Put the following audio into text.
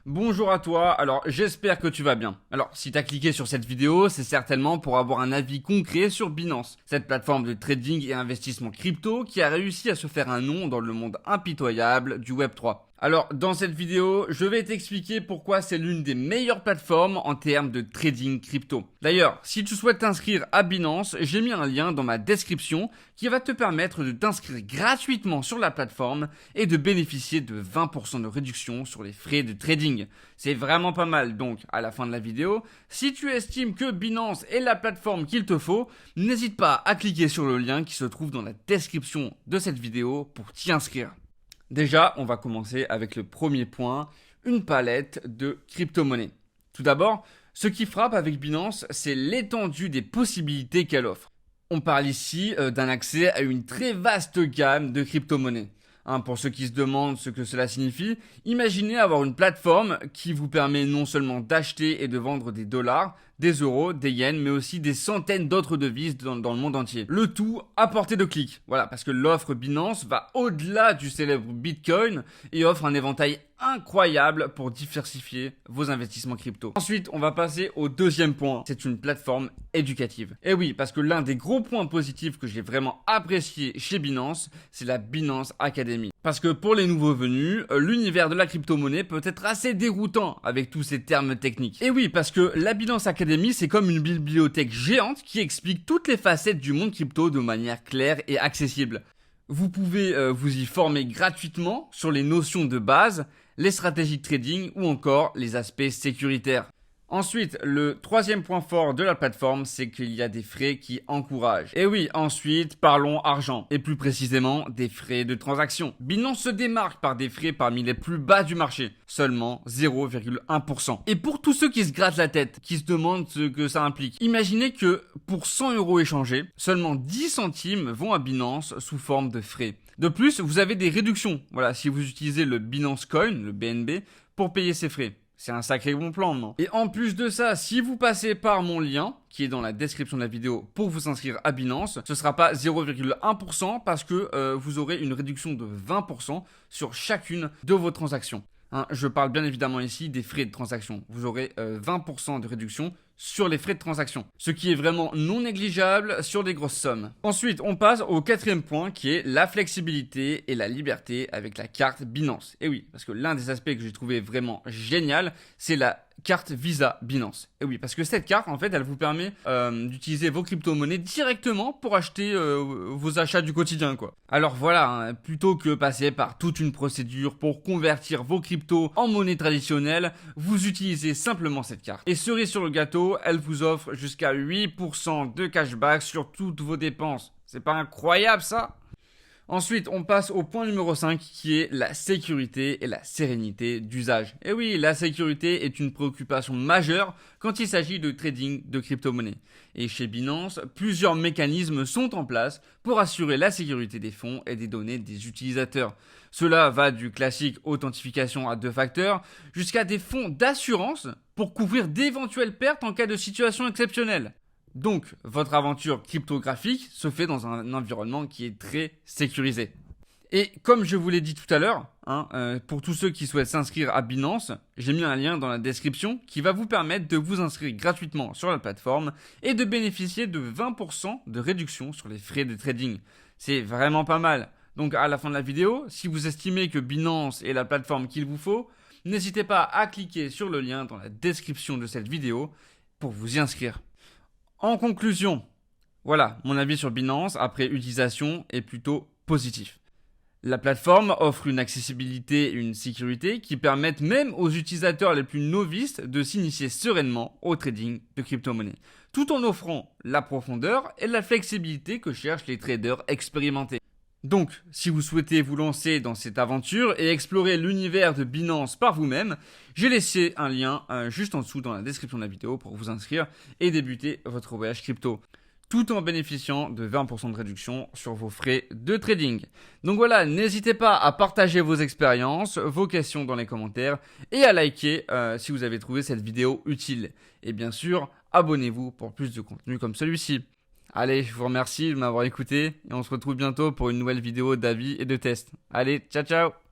Bonjour à toi, alors j'espère que tu vas bien. Alors si tu as cliqué sur cette vidéo, c'est certainement pour avoir un avis concret sur Binance, cette plateforme de trading et investissement crypto qui a réussi à se faire un nom dans le monde impitoyable du Web3. Alors dans cette vidéo, je vais t'expliquer pourquoi c'est l'une des meilleures plateformes en termes de trading crypto. D'ailleurs, si tu souhaites t'inscrire à Binance, j'ai mis un lien dans ma description qui va te permettre de t'inscrire gratuitement sur la plateforme et de bénéficier de 20% de réduction sur les frais de trading. C'est vraiment pas mal, donc à la fin de la vidéo, si tu estimes que Binance est la plateforme qu'il te faut, n'hésite pas à cliquer sur le lien qui se trouve dans la description de cette vidéo pour t'y inscrire. Déjà, on va commencer avec le premier point, une palette de crypto-monnaies. Tout d'abord, ce qui frappe avec Binance, c'est l'étendue des possibilités qu'elle offre. On parle ici d'un accès à une très vaste gamme de crypto-monnaies. Pour ceux qui se demandent ce que cela signifie, imaginez avoir une plateforme qui vous permet non seulement d'acheter et de vendre des dollars, des euros, des yens, mais aussi des centaines d'autres devises dans le monde entier. Le tout à portée de clic. Voilà, parce que l'offre Binance va au-delà du célèbre Bitcoin et offre un éventail incroyable pour diversifier vos investissements crypto. Ensuite, on va passer au deuxième point. C'est une plateforme éducative. Et oui, parce que l'un des gros points positifs que j'ai vraiment apprécié chez Binance, c'est la Binance Academy. Parce que pour les nouveaux venus, l'univers de la crypto-monnaie peut être assez déroutant avec tous ces termes techniques. Et oui, parce que la Binance Academy, c'est comme une bibliothèque géante qui explique toutes les facettes du monde crypto de manière claire et accessible. Vous pouvez vous y former gratuitement sur les notions de base, les stratégies de trading ou encore les aspects sécuritaires. Ensuite, le troisième point fort de la plateforme, c'est qu'il y a des frais qui encouragent. Et oui, ensuite, parlons argent, et plus précisément des frais de transaction. Binance se démarque par des frais parmi les plus bas du marché, seulement 0,1%. Et pour tous ceux qui se grattent la tête, qui se demandent ce que ça implique, imaginez que pour 100 € échangés, seulement 10 centimes vont à Binance sous forme de frais. De plus, vous avez des réductions, voilà, si vous utilisez le Binance Coin, le BNB, pour payer ces frais. C'est un sacré bon plan, non? Et en plus de ça, si vous passez par mon lien, qui est dans la description de la vidéo pour vous inscrire à Binance, ce sera pas 0,1% parce que vous aurez une réduction de 20% sur chacune de vos transactions. Je parle bien évidemment ici des frais de transaction. Vous aurez 20% de réduction sur les frais de transaction, ce qui est vraiment non négligeable sur des grosses sommes. Ensuite, on passe au quatrième point qui est la flexibilité et la liberté avec la carte Binance. Et oui, parce que l'un des aspects que j'ai trouvé vraiment génial, c'est la carte Visa Binance. Et oui, parce que cette carte, en fait, elle vous permet d'utiliser vos crypto-monnaies directement pour acheter vos achats du quotidien, quoi. Alors voilà, plutôt que passer par toute une procédure pour convertir vos cryptos en monnaie traditionnelle, vous utilisez simplement cette carte. Et cerise sur le gâteau, elle vous offre jusqu'à 8% de cashback sur toutes vos dépenses. C'est pas incroyable ça ? Ensuite, on passe au point numéro 5 qui est la sécurité et la sérénité d'usage. Et oui, la sécurité est une préoccupation majeure quand il s'agit de trading de crypto-monnaies. Et chez Binance, plusieurs mécanismes sont en place pour assurer la sécurité des fonds et des données des utilisateurs. Cela va du classique authentification à 2 facteurs jusqu'à des fonds d'assurance pour couvrir d'éventuelles pertes en cas de situation exceptionnelle. Donc, votre aventure cryptographique se fait dans un environnement qui est très sécurisé. Et comme je vous l'ai dit tout à l'heure, pour tous ceux qui souhaitent s'inscrire à Binance, j'ai mis un lien dans la description qui va vous permettre de vous inscrire gratuitement sur la plateforme et de bénéficier de 20% de réduction sur les frais de trading. C'est vraiment pas mal. Donc à la fin de la vidéo, si vous estimez que Binance est la plateforme qu'il vous faut, n'hésitez pas à cliquer sur le lien dans la description de cette vidéo pour vous y inscrire. En conclusion, voilà, mon avis sur Binance après utilisation est plutôt positif. La plateforme offre une accessibilité et une sécurité qui permettent même aux utilisateurs les plus novices de s'initier sereinement au trading de crypto-monnaies, tout en offrant la profondeur et la flexibilité que cherchent les traders expérimentés. Donc, si vous souhaitez vous lancer dans cette aventure et explorer l'univers de Binance par vous-même, j'ai laissé un lien juste en dessous dans la description de la vidéo pour vous inscrire et débuter votre voyage crypto, tout en bénéficiant de 20% de réduction sur vos frais de trading. Donc voilà, n'hésitez pas à partager vos expériences, vos questions dans les commentaires et à liker si vous avez trouvé cette vidéo utile. Et bien sûr, abonnez-vous pour plus de contenu comme celui-ci. Allez, je vous remercie de m'avoir écouté et on se retrouve bientôt pour une nouvelle vidéo d'avis et de tests. Allez, ciao ciao!